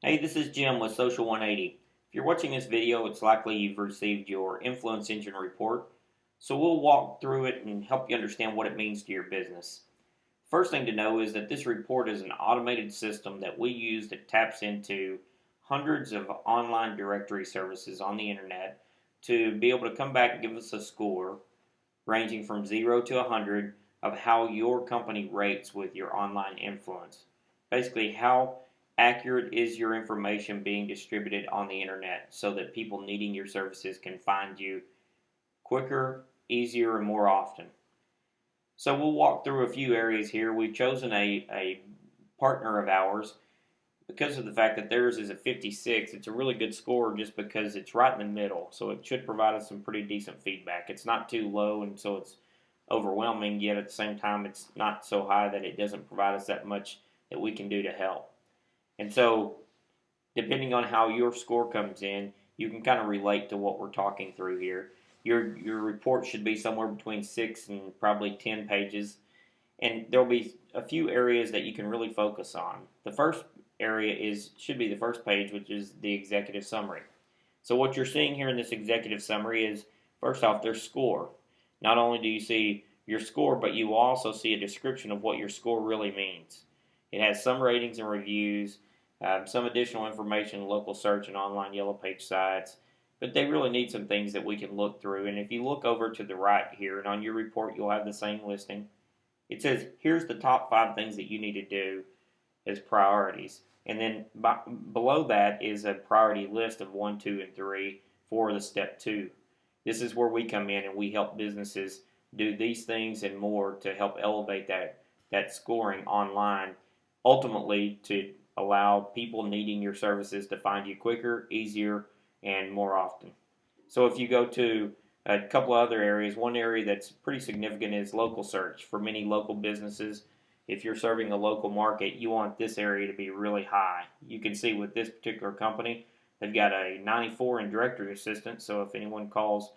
Hey, this is Jim with Social 180. If you're watching this video, it's likely you've received your Influence Engine report. So we'll walk through it and help you understand what it means to your business. First thing to know is that this report is an automated system that we use that taps into hundreds of online directory services on the internet to be able to come back and give us a score ranging from 0 to 100 of how your company rates with your online influence. Basically, how accurate is your information being distributed on the internet so that people needing your services can find you quicker, easier, and more often. So we'll walk through a few areas here. We've chosen a partner of ours because of the fact that theirs is a 56. It's a really good score just because it's right in the middle. So it should provide us some pretty decent feedback. It's not too low and so it's overwhelming, yet at the same time it's not so high that it doesn't provide us that much that we can do to help. And so, depending on how your score comes in, you can kind of relate to what we're talking through here. Your report should be somewhere between 6 and probably 10 pages, and there'll be a few areas that you can really focus on. The first area should be the first page, which is the executive summary. So what you're seeing here in this executive summary is, first off, their score. Not only do you see your score, but you also see a description of what your score really means. It has some ratings and reviews, some additional information, local search and online yellow page sites, but they really need some things that we can look through. And if you look over to the right here, and on your report you'll have the same listing, it says here's the top 5 things that you need to do as priorities. And then below that is a priority list of 1, 2, and 3 for the step 2. This is where we come in and we help businesses do these things and more to help elevate that scoring online, ultimately to allow people needing your services to find you quicker, easier, and more often. So if you go to a couple of other areas, one area that's pretty significant is local search. For many local businesses, if you're serving a local market, you want this area to be really high. You can see with this particular company, they've got a 94 in directory assistance, so if anyone calls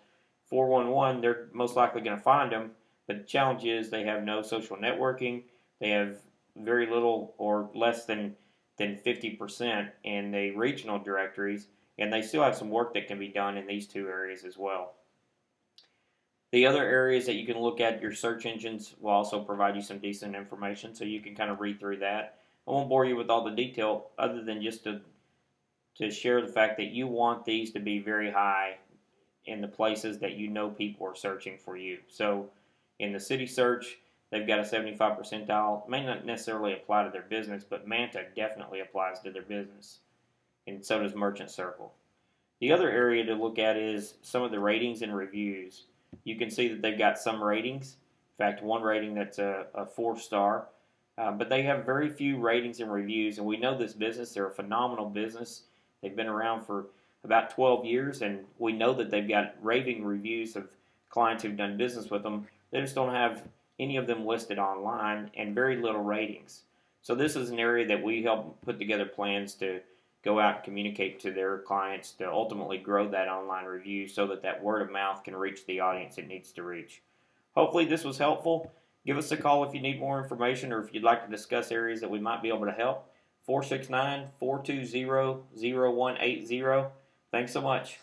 411, they're most likely going to find them. But the challenge is they have no social networking, they have very little or less than 50% in the regional directories, and they still have some work that can be done in these two areas as well. The other areas that you can look at, your search engines will also provide you some decent information, so you can kind of read through that. I won't bore you with all the detail other than just to share the fact that you want these to be very high in the places that you know people are searching for you. So in the city search, they've got a 75 percentile. May not necessarily apply to their business, but Manta definitely applies to their business. And so does Merchant Circle. The other area to look at is some of the ratings and reviews. You can see that they've got some ratings. In fact, one rating that's a 4-star. But they have very few ratings and reviews. And we know this business. They're a phenomenal business. They've been around for about 12 years. And we know that they've got raving reviews of clients who've done business with them. They just don't have any of them listed online and very little ratings. So this is an area that we help put together plans to go out and communicate to their clients to ultimately grow that online review so that word of mouth can reach the audience it needs to reach. Hopefully this was helpful. Give us a call if you need more information or if you'd like to discuss areas that we might be able to help. 469-420-0180. Thanks so much.